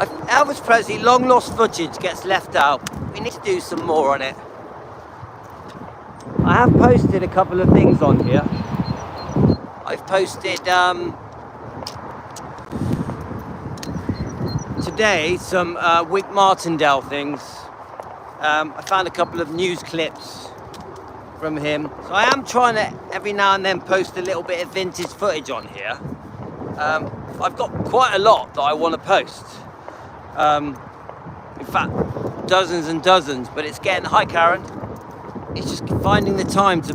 Elvis Presley long lost footage gets left out. We need to do some more on it. I have posted a couple of things on here. I've posted today some Wick Martindale things. I found a couple of news clips from him. So I am trying to every now and then post a little bit of vintage footage on here. I've got quite a lot that I want to post. In fact, dozens and dozens, but it's getting, hi Karen, it's just finding the time to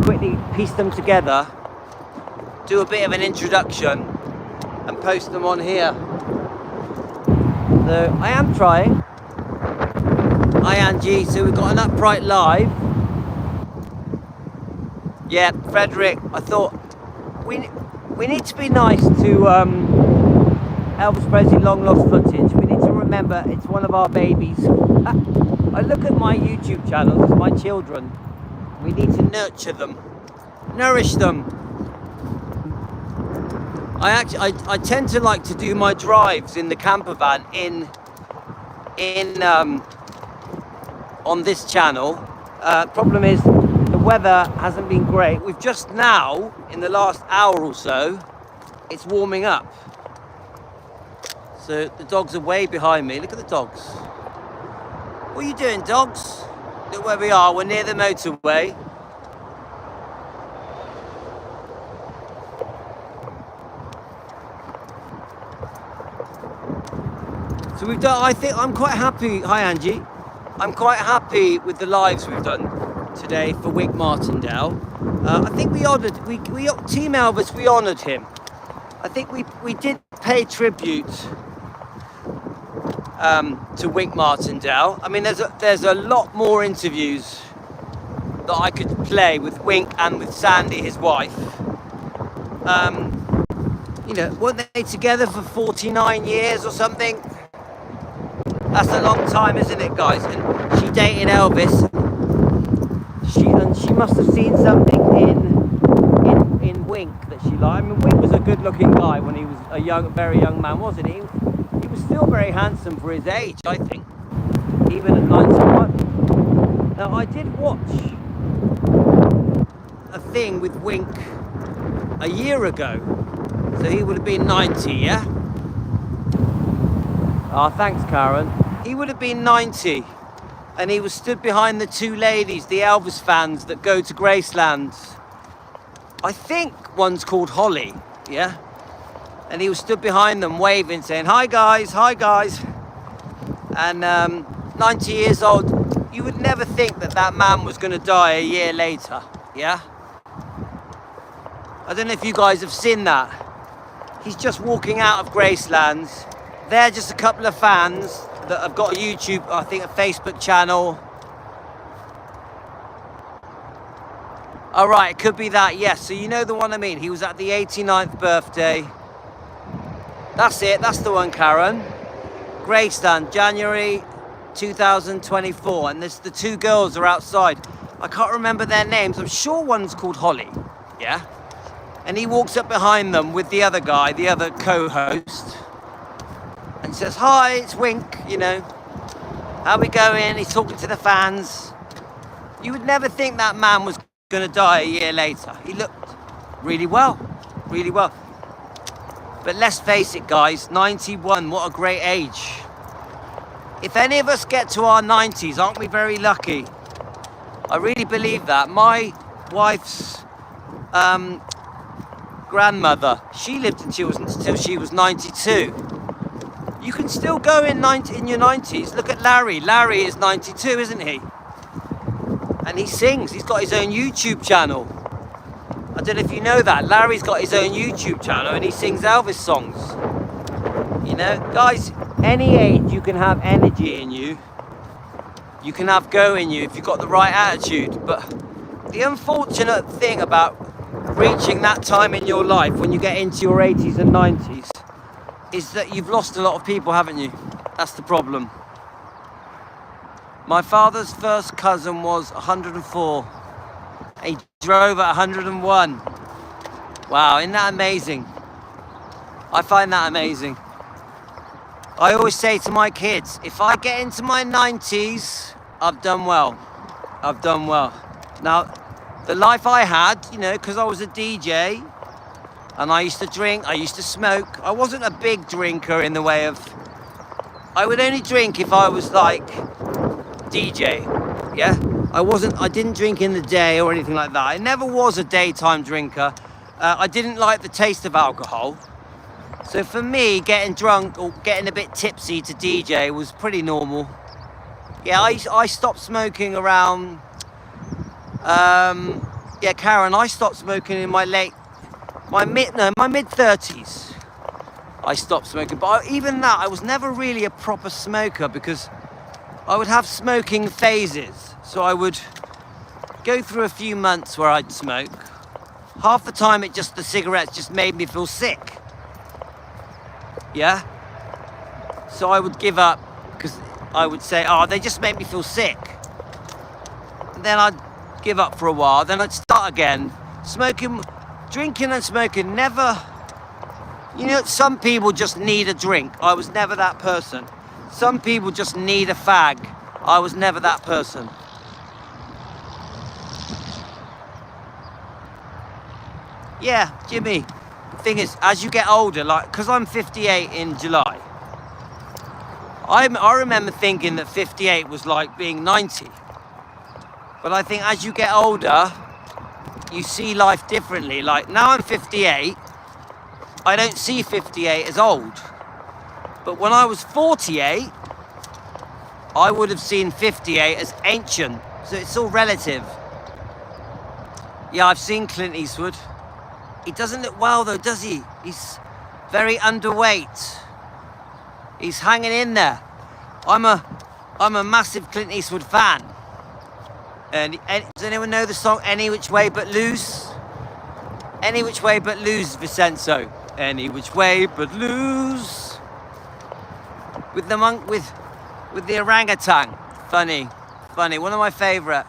quickly piece them together, do a bit of an introduction and post them on here. So I am trying. Hi Angie, so we've got an Upright Live. Yeah, Frederick, I thought we need to be nice to Elvis Presley long lost footage. We need to remember it's one of our babies. I look at my YouTube channels as my children. We need to nurture them, nourish them. I tend to like to do my drives in the camper van on this channel. Problem is the weather hasn't been great. We've just now, in the last hour or so, it's warming up. So the dogs are way behind me. Look at the dogs. What are you doing, dogs? Look where we are. We're near the motorway. So we've done, I think I'm quite happy. Hi Angie. I'm quite happy with the lives we've done today for Wick Martindale. I think we honoured, Team Elvis, we honoured him. I think we did pay tribute to Wick Martindale. I mean, there's a lot more interviews that I could play with Wink and with Sandy, his wife. You know, weren't they together for 49 years or something? That's a long time, isn't it, guys? And she dated Elvis. She must have seen something in Wink that she liked. I mean, Wink was a good-looking guy when he was a very young man, wasn't he? He was still very handsome for his age, I think, even at 91. Now, I did watch a thing with Wink a year ago, so he would have been 90, yeah? Ah, thanks, Karen. He would have been 90, and he was stood behind the two ladies, the Elvis fans that go to Graceland. I think one's called Holly, yeah? And he was stood behind them waving, saying, hi guys, hi guys. And 90 years old, you would never think that that man was going to die a year later, yeah? I don't know if you guys have seen that. He's just walking out of Graceland. They're just a couple of fans that have got a YouTube, I think a Facebook channel. All right, it could be that, yes. So you know the one I mean. He was at the 89th birthday. That's it, that's the one, Karen. Graceland, January 2024. And the two girls are outside. I can't remember their names. I'm sure one's called Holly, yeah? And he walks up behind them with the other guy, the other co-host, and says, hi, it's Wink, you know. How we going? He's talking to the fans. You would never think that man was going to die a year later. He looked really well, really well. But let's face it, guys, 91, what a great age. If any of us get to our 90s, aren't we very lucky? I really believe that. My wife's grandmother, she lived until she was 92. You can still go in your 90s. Look at Larry. Larry is 92, isn't he? And he sings. He's got his own YouTube channel. I don't know if you know that. Larry's got his own YouTube channel and he sings Elvis songs. You know, guys, any age you can have energy in you. You can have go in you if you've got the right attitude. But the unfortunate thing about reaching that time in your life when you get into your 80s and 90s is that you've lost a lot of people, haven't you? That's the problem. My father's first cousin was 104. He drove at 101. Wow, isn't that amazing? I find that amazing. I always say to my kids, if I get into my 90s, I've done well. I've done well. Now, the life I had, you know, because I was a DJ and I used to drink, I used to smoke. I wasn't a big drinker in the way of, I would only drink if I was like DJ, yeah? I didn't drink in the day or anything like that. I never was a daytime drinker. I didn't like the taste of alcohol. So for me, getting drunk or getting a bit tipsy to DJ was pretty normal. Yeah, I stopped smoking around, yeah, Karen, I stopped smoking in my mid-30s. I stopped smoking, but even that, I was never really a proper smoker because I would have smoking phases. So I would go through a few months where I'd smoke. Half the time the cigarettes just made me feel sick. Yeah? So I would give up because I would say, oh, they just make me feel sick. And then I'd give up for a while, then I'd start again. Drinking and smoking never, you know, some people just need a drink. I was never that person. Some people just need a fag. I was never that person. Yeah, Jimmy, the thing is, as you get older, like, because I'm 58 in July, I remember thinking that 58 was like being 90. But I think as you get older, you see life differently. Like, now I'm 58, I don't see 58 as old. But when I was 48, I would have seen 58 as ancient. So it's all relative. Yeah, I've seen Clint Eastwood. He doesn't look well though, does he? He's very underweight. He's hanging in there. I'm a massive Clint Eastwood fan. And does anyone know the song Any Which Way But Loose? Any Which Way But Lose, Vincenzo. Any Which Way But Lose. With the monk, with the orangutan. Funny, one of my favourite.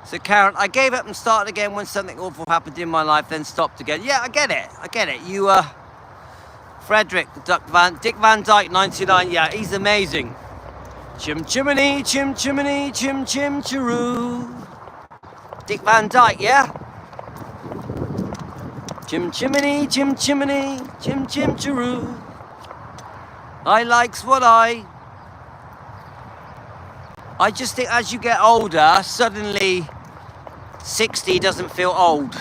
So Karen, I gave up and started again when something awful happened in my life, then stopped again. Yeah, I get it. You, Frederick, Dick Van Dyke, 99, yeah, he's amazing. Chim chimney, chim chimney, chim chim chiroo. Dick Van Dyke, yeah? Chim chimney, chim chimney, chim chim chiroo. I likes what I just think as you get older, suddenly 60 doesn't feel old.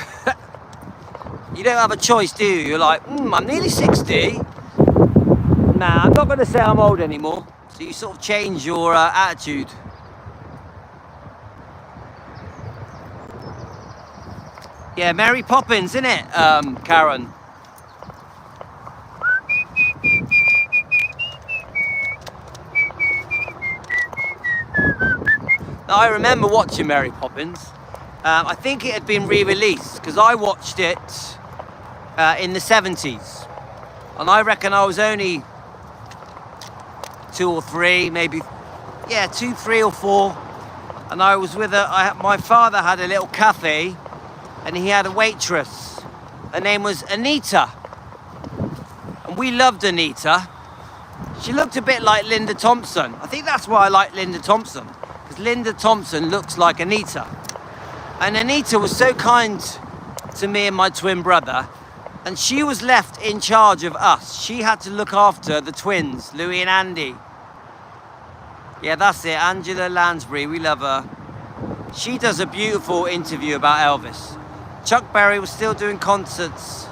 You don't have a choice, do you? You're like, I'm nearly 60. Nah, I'm not going to say I'm old anymore. So you sort of change your attitude. Yeah, Mary Poppins, isn't it, Karen? Now, I remember watching Mary Poppins. I think it had been re-released because I watched it in the 70s. And I reckon I was only 2 or 3, maybe, yeah, 2, 3 or 4. And I was with my father had a little cafe and he had a waitress. Her name was Anita. And we loved Anita. She looked a bit like Linda Thompson. I think that's why I like Linda Thompson. Because Linda Thompson looks like Anita. And Anita was so kind to me and my twin brother. And she was left in charge of us. She had to look after the twins, Louis and Andy. Yeah, that's it, Angela Lansbury, we love her. She does a beautiful interview about Elvis. Chuck Berry was still doing concerts.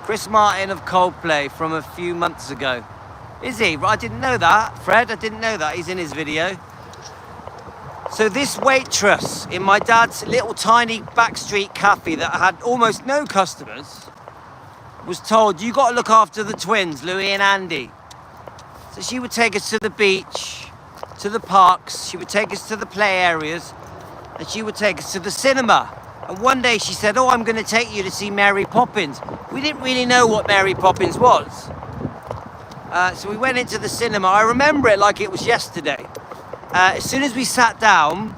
Chris Martin of Coldplay from a few months ago. Is he? I didn't know that. Fred, I didn't know that. He's in his video. So this waitress in my dad's little tiny backstreet cafe that had almost no customers was told, you got to look after the twins, Louis and Andy. So she would take us to the beach, to the parks, she would take us to the play areas, and she would take us to the cinema. And one day she said, oh, I'm going to take you to see Mary Poppins. We didn't really know what Mary Poppins was. So we went into the cinema. I remember it like it was yesterday. As soon as we sat down,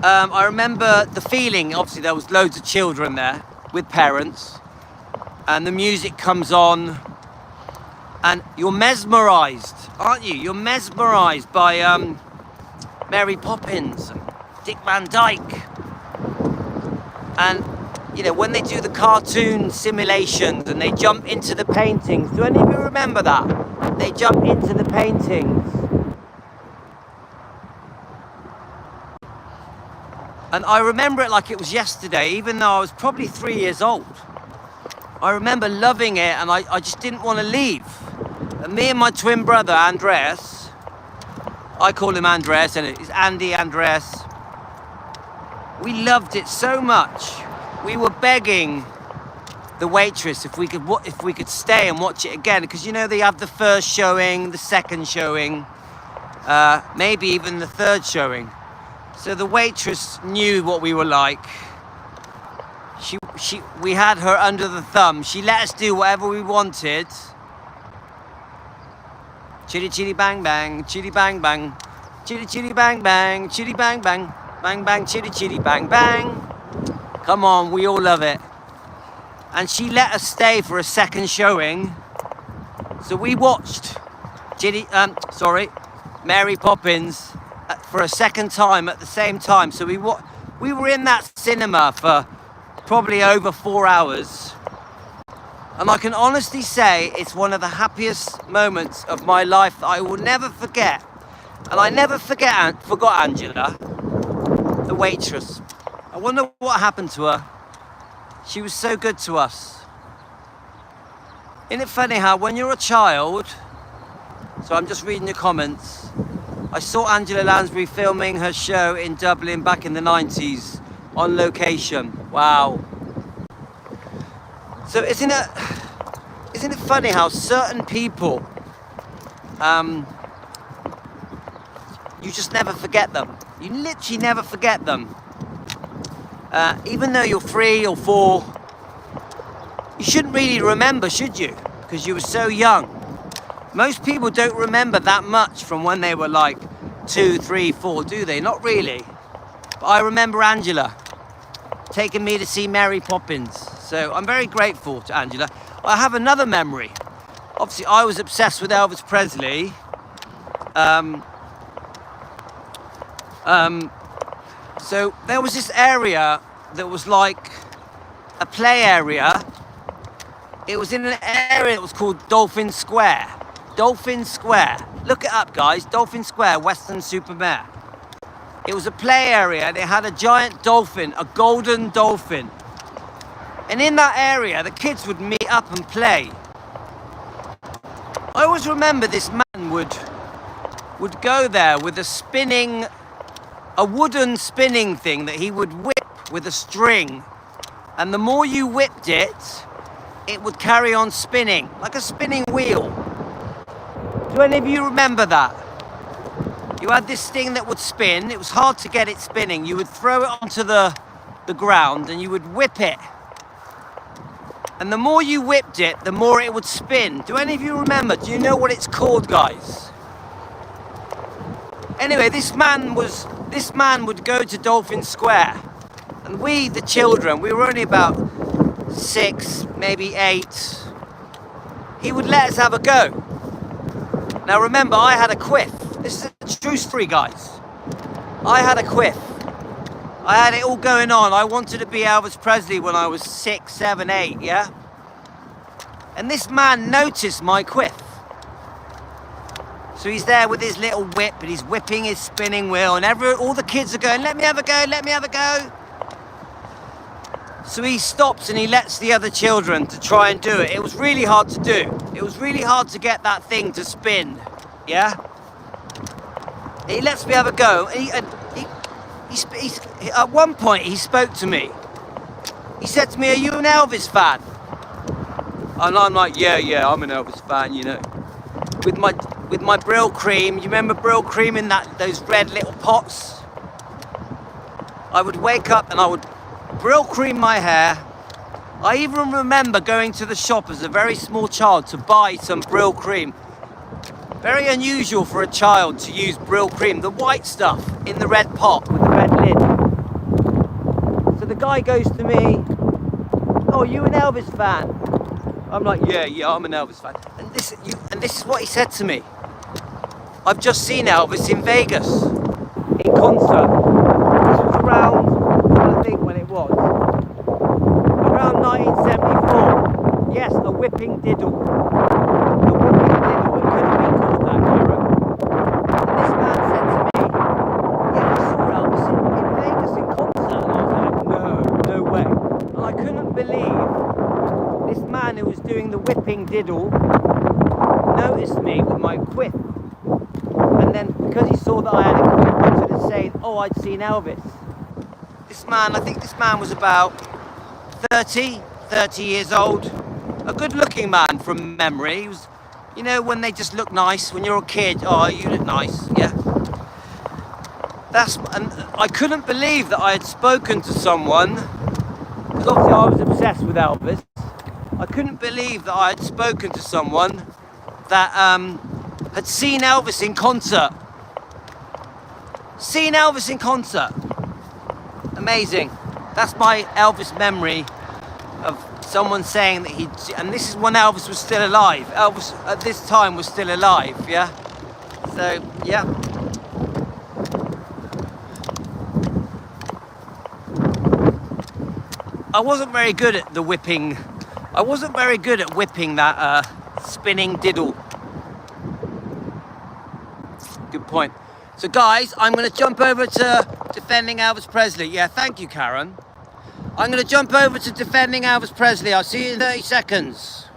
I remember the feeling. Obviously, there was loads of children there with parents. and the music comes on, and you're mesmerised, aren't you? You're mesmerised by Mary Poppins, Dick Van Dyke, and you know, when they do the cartoon simulations and they jump into the paintings. Do any of you remember that? They jump into the paintings. And I remember it like it was yesterday, even though I was probably 3 years old. I remember loving it, and I just didn't want to leave. And me and my twin brother, Andreas, I call him Andreas, and it's Andy Andreas. We loved it so much. We were begging the waitress if we could stay and watch it again, because you know they have the first showing, the second showing, maybe even the third showing. So the waitress knew what we were like. We had her under the thumb. She let us do whatever we wanted. Chitty chitty bang bang, chitty bang bang, chitty chitty bang bang, chitty bang bang, bang bang, chitty chitty bang bang. Come on, we all love it. And she let us stay for a second showing. So we watched Mary Poppins for a second time at the same time. So we were in that cinema for probably over 4 hours. And I can honestly say it's one of the happiest moments of my life that I will never forget. And I never forgot Angela, the waitress. I wonder what happened to her. She was so good to us. Isn't it funny how when you're a child, so I'm just reading your comments, I saw Angela Lansbury filming her show in Dublin back in the 90s on location. Wow. So isn't it funny how certain people, you just never forget them. You literally never forget them. Even though you're 3 or 4, you shouldn't really remember, should you? Because you were so young. Most people don't remember that much from when they were like 2, 3, 4, do they? Not really. But I remember Angela taking me to see Mary Poppins. So I'm very grateful to Angela. I have another memory. Obviously, I was obsessed with Elvis Presley. So there was this area that was like a play area. It was in an area that was called Dolphin Square. Dolphin Square. Look it up, guys. Dolphin Square, Weston-super-Mare. It was a play area, and it had a giant dolphin, a golden dolphin. And in that area, the kids would meet up and play. I always remember this man would go there with a wooden spinning thing that he would whip with a string. And the more you whipped it, it would carry on spinning, like a spinning wheel. Do any of you remember that? You had this thing that would spin. It was hard to get it spinning. You would throw it onto the ground and you would whip it. And the more you whipped it, the more it would spin. Do any of you remember? Do you know what it's called, guys? Anyway, this man would go to Dolphin Square. And we, the children, we were only about 6, maybe 8. He would let us have a go. Now remember, I had a quiff. This is a true story, guys. I had a quiff. I had it all going on. I wanted to be Elvis Presley when I was 6, 7, 8, yeah? And this man noticed my quiff. So he's there with his little whip, and he's whipping his spinning wheel, and all the kids are going, let me have a go, let me have a go. So he stops and he lets the other children to try and do it. It was really hard to do. It was really hard to get that thing to spin, yeah? He lets me have a go. And at one point, he spoke to me. He said to me, are you an Elvis fan? And I'm like, yeah, I'm an Elvis fan, you know. With my Brill cream, you remember Brill cream in those red little pots? I would wake up and I would Brill cream my hair. I even remember going to the shop as a very small child to buy some Brill cream. Very unusual for a child to use Brill cream, the white stuff in the red pot with the red lid. So the guy goes to me, oh, you an Elvis fan? I'm like, yeah, I'm an Elvis fan. And this is what he said to me. I've just seen Elvis in Vegas, in concert. This was around, I think when it was, around 1974. Yes, a whipping diddle. A whipping diddle. It could have been called that, Karen. And this man said to me, yeah, I saw Elvis in Vegas in concert. And I was like, no way. And I couldn't believe this man who was doing the whipping diddle noticed me with my quiff. And then, because he saw that I had a quiff, wanted to say, oh, I'd seen Elvis. This man, I think this man was about 30 years old. A good-looking man from memory. He was, you know, when they just look nice, when you're a kid, oh, you look nice, yeah. And I couldn't believe that I had spoken to someone, because obviously I was obsessed with Elvis. I couldn't believe that I had spoken to someone that had seen Elvis in concert. Seen Elvis in concert. Amazing. That's my Elvis memory of someone saying that he'd... And this is when Elvis was still alive. Elvis at this time was still alive, yeah? So, yeah. I wasn't very good at the whipping. I wasn't very good at whipping that spinning diddle. Good point. So guys, I'm going to jump over to defending Elvis Presley. Yeah, thank you, Karen. I'm going to jump over to defending Elvis Presley. I'll see you in 30 seconds.